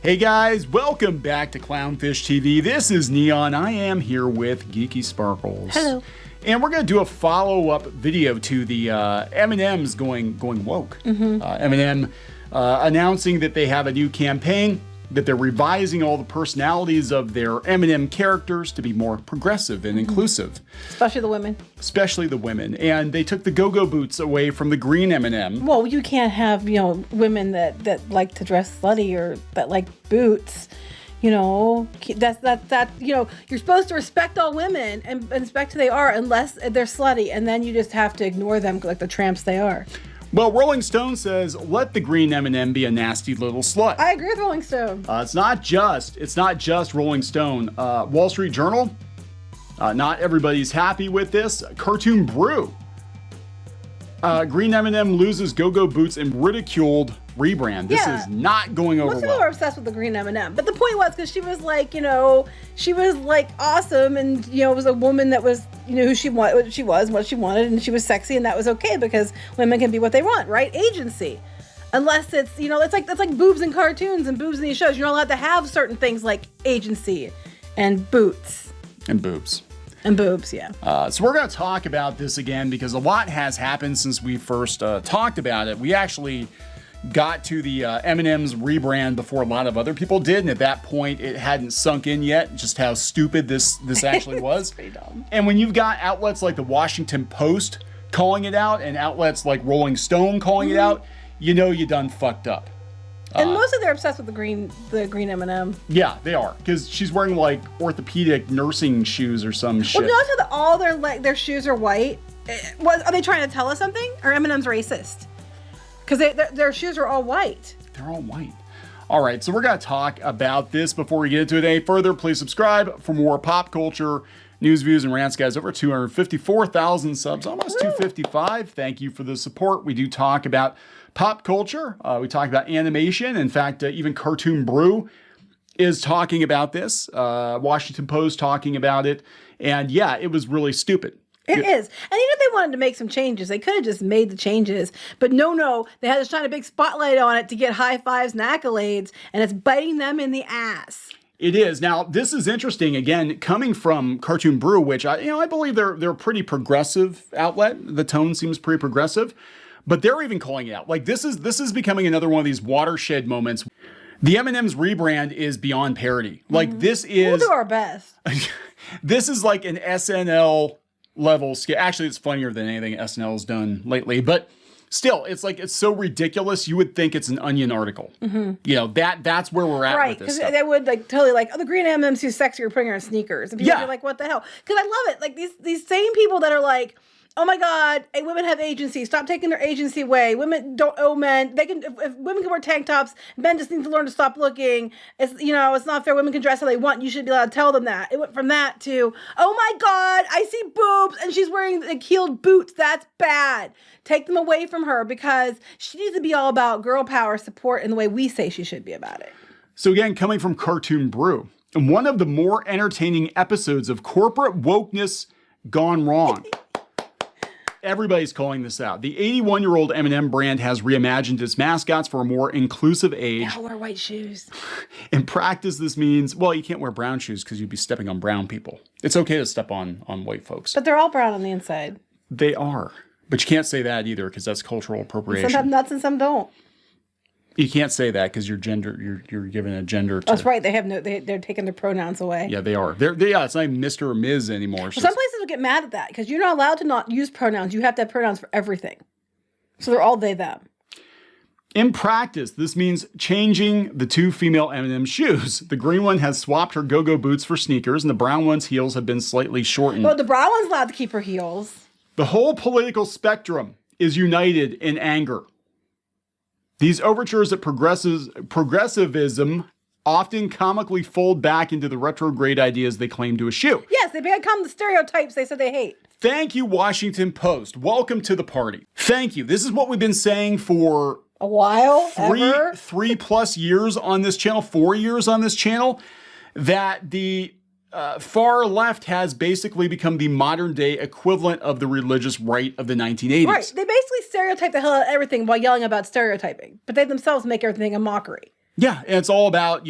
Hey guys, welcome back to Clownfish TV. This is Neon. I am here with Geeky Sparkles. Hello. And we're going to do a follow-up video to the M&ms going woke. M&M announcing that they have a new campaign, that they're revising all the personalities of their M&M characters to be more progressive and inclusive. Especially the women. Especially the women. And they took the go-go boots away from the green M&M. Well, you can't have, women that like to dress slutty or that like boots. That you're supposed to respect all women and respect who they are unless they're slutty, and then you just have to ignore them like the tramps they are. Well, Rolling Stone says, let the green M&M be a nasty little slut. I agree with Rolling Stone. It's not just Rolling Stone. Wall Street Journal, not everybody's happy with this. Cartoon Brew, green M&M loses go-go boots and ridiculed rebrand. This is not going over well. Most people are obsessed with the green M&M, but the point was because she was like, she was like awesome, and it was a woman that was, who she was, what she wanted, and she was sexy, and that was okay because women can be what they want, right? Agency, unless it's, it's like boobs in cartoons and boobs in these shows. You're not allowed to have certain things like agency, and boots, and boobs. And boobs, yeah. So we're going to talk about this again because a lot has happened since we first talked about it. We actually got to the M&M's rebrand before a lot of other people did, and at that point it hadn't sunk in yet just how stupid this actually was. Pretty dumb. And when you've got outlets like the Washington Post calling it out and outlets like Rolling Stone calling it out, you done fucked up. And mostly they're obsessed with the green M&M. Yeah, they are, because she's wearing like orthopedic nursing shoes or some shit. Well, notice that all their shoes are white. Are they trying to tell us something? Or M&M's racist? Because their shoes are all white. They're all white. All right, so we're going to talk about this before we get into it any further. Please subscribe for more pop culture news, views, and rants, guys. Over 254,000 subs, almost 255. Thank you for the support. We do talk about pop culture. We talk about animation. In fact, even Cartoon Brew is talking about this. Washington Post talking about it. And yeah, it was really stupid. It is. And if they wanted to make some changes, they could have just made the changes. But no, they had to shine a big spotlight on it to get high fives and accolades, and it's biting them in the ass. It is. Now, this is interesting, again, coming from Cartoon Brew, which I believe they're a pretty progressive outlet. The tone seems pretty progressive, but they're even calling it out. Like this is becoming another one of these watershed moments. The M&M's rebrand is beyond parody. Like this is... We'll do our best. This is like an SNL level scale. Actually, it's funnier than anything SNL's done lately, but still, it's so ridiculous. You would think it's an Onion article. That's where we're at with this stuff. They would totally the green M&M's too sexy, you're putting her on sneakers. And people are like, what the hell? Because I love it. Like these same people that are like, oh my God, women have agency. Stop taking their agency away. Women don't owe men. They can, if women can wear tank tops, men just need to learn to stop looking. It's, it's not fair. Women can dress how they want. You should be allowed to tell them that. It went from that to, oh my God, I see boobs and she's wearing heeled boots. That's bad. Take them away from her because she needs to be all about girl power support in the way we say she should be about it. So again, coming from Cartoon Brew, one of the more entertaining episodes of corporate wokeness gone wrong. Everybody's calling this out. The 81-year-old M&M brand has reimagined its mascots for a more inclusive age. They all wear white shoes. In practice, this means, well, you can't wear brown shoes because you'd be stepping on brown people. It's okay to step on white folks. But they're all brown on the inside. They are. But you can't say that either because that's cultural appropriation. Some have nuts and some don't. You can't say that because you're given a gender. That's right. They're taking their pronouns away. Yeah, they are. It's not even Mr. or Ms. anymore. Well, some places will get mad at that because you're not allowed to not use pronouns. You have to have pronouns for everything. So they're all they, them. In practice, this means changing the two female M&M shoes. The green one has swapped her go-go boots for sneakers, and the brown one's heels have been slightly shortened. Well, the brown one's allowed to keep her heels. The whole political spectrum is united in anger. These overtures at progressivism often comically fold back into the retrograde ideas they claim to eschew. Yes, they become the stereotypes they said they hate. Thank you, Washington Post. Welcome to the party. Thank you. This is what we've been saying for a while, three plus years on this channel, 4 years on this channel, that the far left has basically become the modern day equivalent of the religious right of the 1980s. Right. They basically stereotype the hell out of everything while yelling about stereotyping, but they themselves make everything a mockery. Yeah, and it's all about,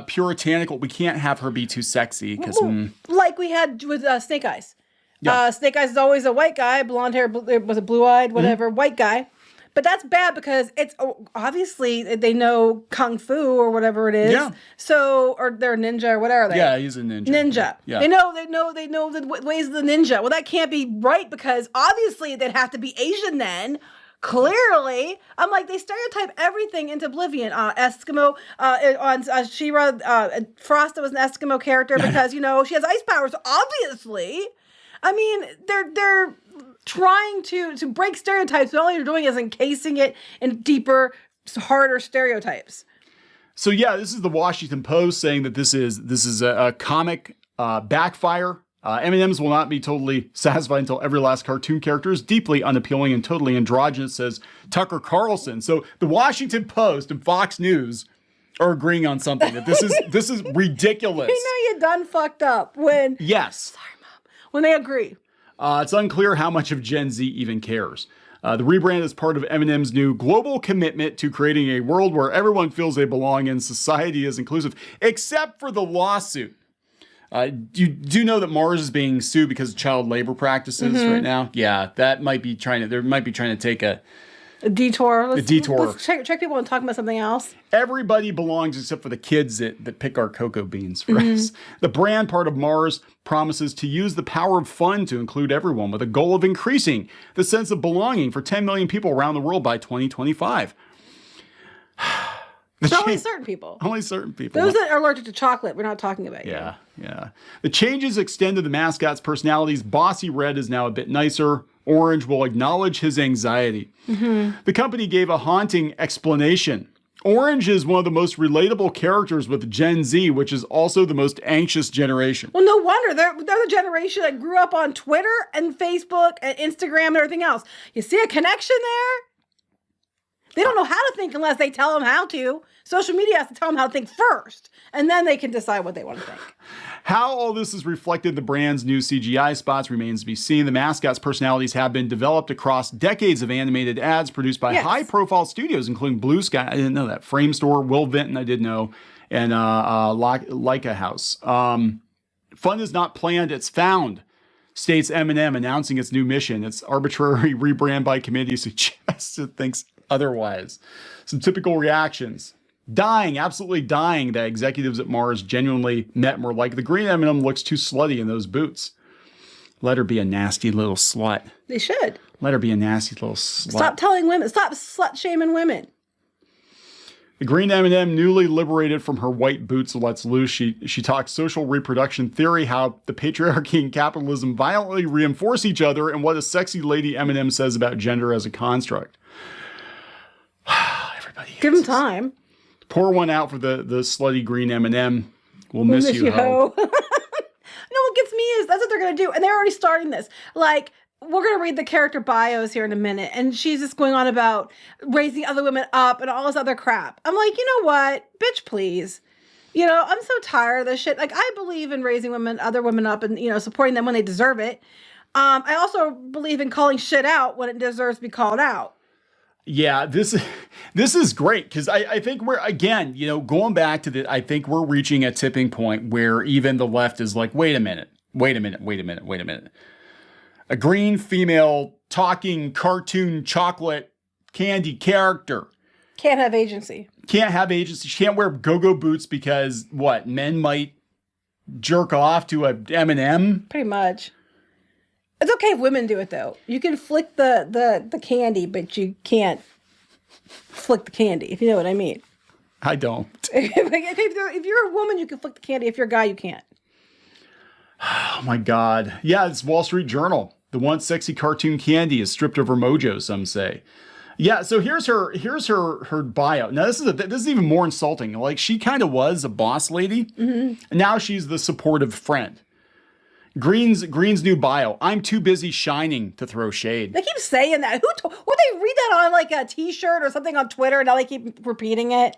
puritanical. We can't have her be too sexy because like we had with Snake Eyes. Yeah. Snake Eyes is always a white guy, blonde hair, was it blue-eyed, whatever, white guy. But that's bad because it's obviously they know kung fu or whatever it is. Yeah. So, or they're a ninja or whatever they. Yeah, he's a ninja. Ninja. Yeah. They know the ways of the ninja. Well, that can't be right because obviously they'd have to be Asian then. Clearly, I'm like, they stereotype everything into oblivion. Eskimo, on She-Ra, Frosta was an Eskimo character because, she has ice powers, obviously. I mean, they're trying to break stereotypes, but all you're doing is encasing it in deeper, harder stereotypes. So yeah, this is the Washington Post saying that this is a comic backfire. M&ms will not be totally satisfied until every last cartoon character is deeply unappealing and totally androgynous, says Tucker Carlson. So the Washington Post and Fox News are agreeing on something that this is ridiculous. You done fucked up when. Yes. Sorry, Mom. When they agree. It's unclear how much of Gen Z even cares. The rebrand is part of M&M's new global commitment to creating a world where everyone feels they belong and society is inclusive, except for the lawsuit. You do know that Mars is being sued because of child labor practices right now? Yeah, that might be trying to take a detour. Let's check people and talk about something else. Everybody belongs except for the kids that pick our cocoa beans for us. The brand, part of Mars, promises to use the power of fun to include everyone with a goal of increasing the sense of belonging for 10 million people around the world by 2025. Only certain people. Only certain people. Those that are allergic to chocolate, we're not talking about. Yeah. The changes extend to the mascot's personalities. Bossy Red is now a bit nicer. Orange will acknowledge his anxiety. The company gave a haunting explanation. Orange is one of the most relatable characters with Gen Z, which is also the most anxious generation. Well, no wonder. They're the generation that grew up on Twitter and Facebook and Instagram and everything else. You see a connection there? They don't know how to think unless they tell them how to. Social media has to tell them how to think first, and then they can decide what they want to think. How all this is reflected in the brand's new CGI spots remains to be seen. The mascot's personalities have been developed across decades of animated ads produced by high-profile studios, including Blue Sky, I didn't know that, Frame Store, Will Vinton, I did know, and Leica House. Fun is not planned, it's found, states M&M, announcing its new mission. Its arbitrary rebrand by committee suggests it thinks otherwise. Some typical reactions. Absolutely dying that executives at Mars genuinely met more like the green M&M looks too slutty in those boots. Let her be a nasty little slut. They should. Let her be a nasty little slut. Stop telling women. Stop slut shaming women. The green M&M, newly liberated from her white boots, lets loose. She talks social reproduction theory, how the patriarchy and capitalism violently reinforce each other, and what a sexy lady M&M says about gender as a construct. Everybody give them time. Pour one out for the slutty green M&M. We'll miss you, ho. No, what gets me is that's what they're going to do. And they're already starting this. Like, we're going to read the character bios here in a minute. And she's just going on about raising other women up and all this other crap. I'm like, you know what? Bitch, please. I'm so tired of this shit. Like, I believe in raising other women up and, supporting them when they deserve it. I also believe in calling shit out when it deserves to be called out. Yeah, this is great because I think we're, again, going back to I think we're reaching a tipping point where even the left is like, wait a minute. A green female talking cartoon chocolate candy character. Can't have agency. She can't wear go-go boots because men might jerk off to a M&M? Pretty much. It's okay if women do it, though. You can flick the candy, but you can't flick the candy, if you know what I mean. I don't. If you're a woman, you can flick the candy. If you're a guy, you can't. Oh, my God. Yeah, it's Wall Street Journal. The once sexy cartoon candy is stripped of her mojo, some say. Yeah, so here's her bio. Now, this is even more insulting. Like, she kind of was a boss lady. And now she's the supportive friend. Green's new bio. I'm too busy shining to throw shade. They keep saying that. Would they read that on like a t-shirt or something on Twitter and now they keep repeating it?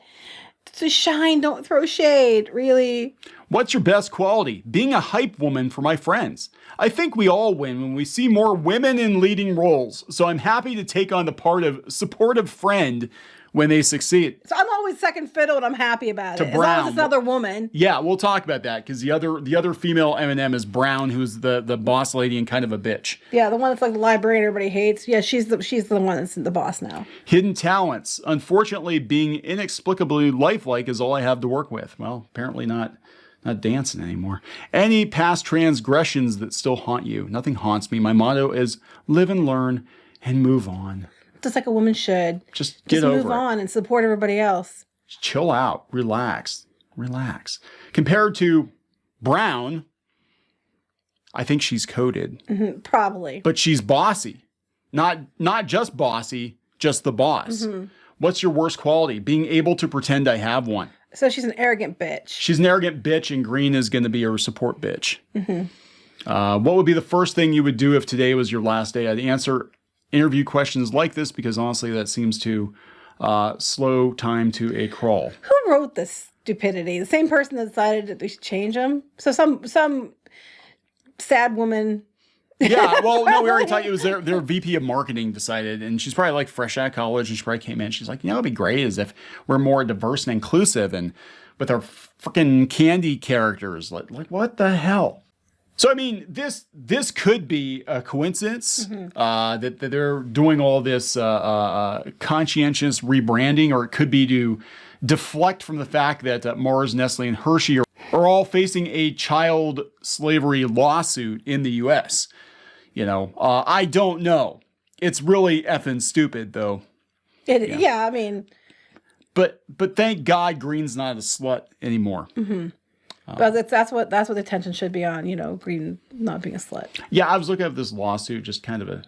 To shine, don't throw shade. Really? What's your best quality? Being a hype woman for my friends. I think we all win when we see more women in leading roles. So I'm happy to take on the part of supportive friend when they succeed. So I'm always always second fiddle, and I'm happy about it. Brown. As long as it's another woman. Yeah, we'll talk about that because the other female M&M is Brown, who's the boss lady and kind of a bitch. Yeah, the one that's like the librarian everybody hates. Yeah, she's the one that's the boss now. Hidden talents. Unfortunately, being inexplicably lifelike is all I have to work with. Well, apparently not dancing anymore. Any past transgressions that still haunt you? Nothing haunts me. My motto is live and learn and move on. Just like a woman should. Just get over it. Move on and support everybody else. Chill out. Relax. Compared to Brown, I think she's coded. Mm-hmm, probably. But she's bossy. Not just bossy, just the boss. Mm-hmm. What's your worst quality? Being able to pretend I have one. So she's an arrogant bitch. She's an arrogant bitch, and Green is going to be her support bitch. Mm-hmm. What would be the first thing you would do if today was your last day? I'd answer interview questions like this because honestly, that seems to slow time to a crawl. Who wrote this stupidity? The same person that decided that we should change them? So some sad woman. Yeah, well, no, we already talked. It was their VP of marketing decided, and she's probably like fresh out of college, and she probably came in. She's like, it'd be great as if we're more diverse and inclusive, and with our freaking candy characters, like what the hell? So I mean, this could be a coincidence that they're doing all this conscientious rebranding, or it could be to deflect from the fact that Mars, Nestle, and Hershey are all facing a child slavery lawsuit in the U.S. I don't know. It's really effing stupid, though. Yeah, I mean. But thank God Green's not a slut anymore. Mm-hmm. But that's what the attention should be on, Green not being a slut. Yeah, I was looking at this lawsuit, just kind of a...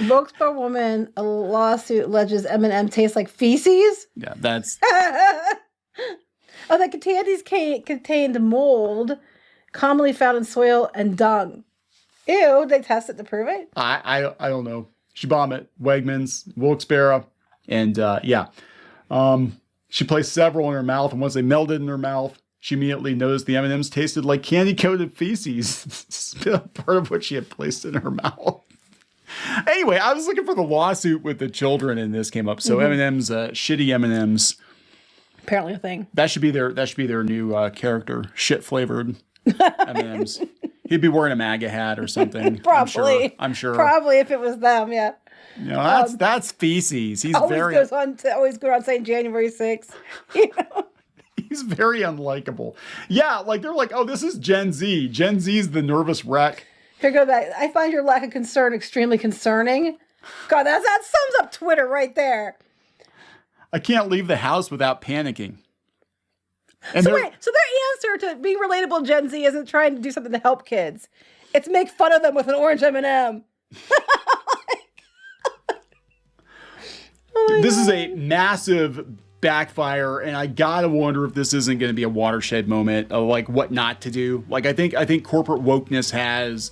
Spokeswoman, a lawsuit alleges M&M tastes like feces? Yeah, that's... Oh, the candies contained mold commonly found in soil and dung. Ew, they tested to prove it? I don't know. She bombed at Wegmans, Wilkes-Barre, and she placed several in her mouth, and once they melted in her mouth, she immediately noticed the M&Ms tasted like candy-coated feces, part of what she had placed in her mouth. Anyway, I was looking for the lawsuit with the children, and this came up. So M&Ms, shitty M&Ms. Apparently a thing. That should be their new character, shit-flavored M&Ms. He'd be wearing a MAGA hat or something. Probably. I'm sure. Probably if it was them, yeah. That's feces. He's always goes on saying January 6th. He's very unlikable. Yeah, like they're like, oh, this is Gen Z. Gen Z's the nervous wreck. Here go back. I find your lack of concern extremely concerning. God, that sums up Twitter right there. I can't leave the house without panicking. And so their answer to being relatable Gen Z isn't trying to do something to help kids. It's make fun of them with an orange M&M. This is a massive backfire, and I gotta wonder if this isn't going to be a watershed moment of like what not to do. Like I think corporate wokeness has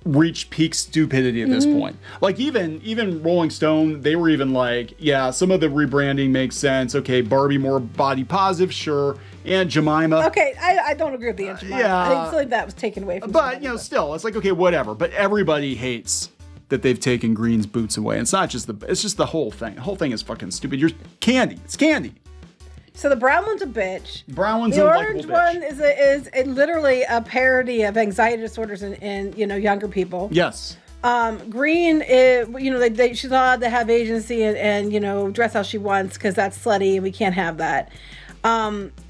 reached peak stupidity at this point. Like even Rolling Stone, they were even like, yeah, some of the rebranding makes sense. Okay, Barbie more body positive, sure, and Jemima. Okay, I don't agree with the Aunt Jemima. Yeah, I feel like that was taken away from. But still, it's like okay, whatever. But everybody hates that they've taken Green's boots away. And it's just the whole thing. The whole thing is fucking stupid. You're candy. It's candy. So the brown one's a bitch. Brown one's the a orange one is literally a parody of anxiety disorders in younger people. Yes. Green is she's not allowed to have agency and dress how she wants because that's slutty and we can't have that.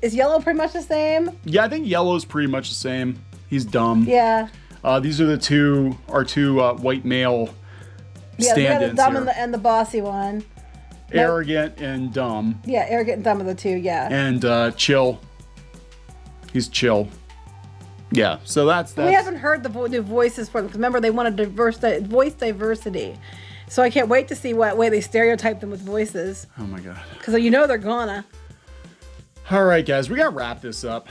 Is yellow pretty much the same? Yeah, I think yellow's pretty much the same. He's dumb. Yeah. These are two white male stand-ins. The dumb and the bossy one. Arrogant and dumb. Yeah, arrogant and dumb are the two, yeah. And chill. He's chill. Yeah, so that's... We haven't heard the new voices for them. Remember, they want voice diversity. So I can't wait to see what way they stereotype them with voices. Oh my God. Because they're gonna. All right, guys, we got to wrap this up.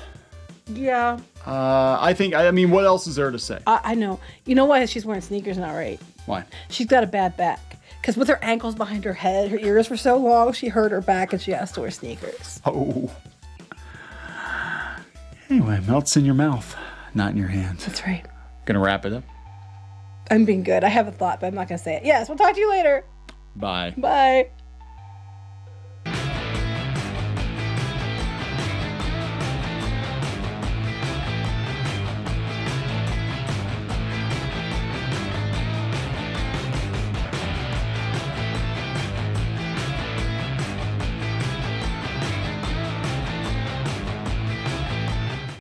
Yeah. I mean, what else is there to say? I know. You know why she's wearing sneakers now, right? Why? She's got a bad back. Because with her ankles behind her head, her ears were so long, she hurt her back and she has to wear sneakers. Oh. Anyway, melts in your mouth, not in your hands. That's right. Gonna wrap it up? I'm being good. I have a thought, but I'm not gonna say it. Yes, we'll talk to you later. Bye. Bye.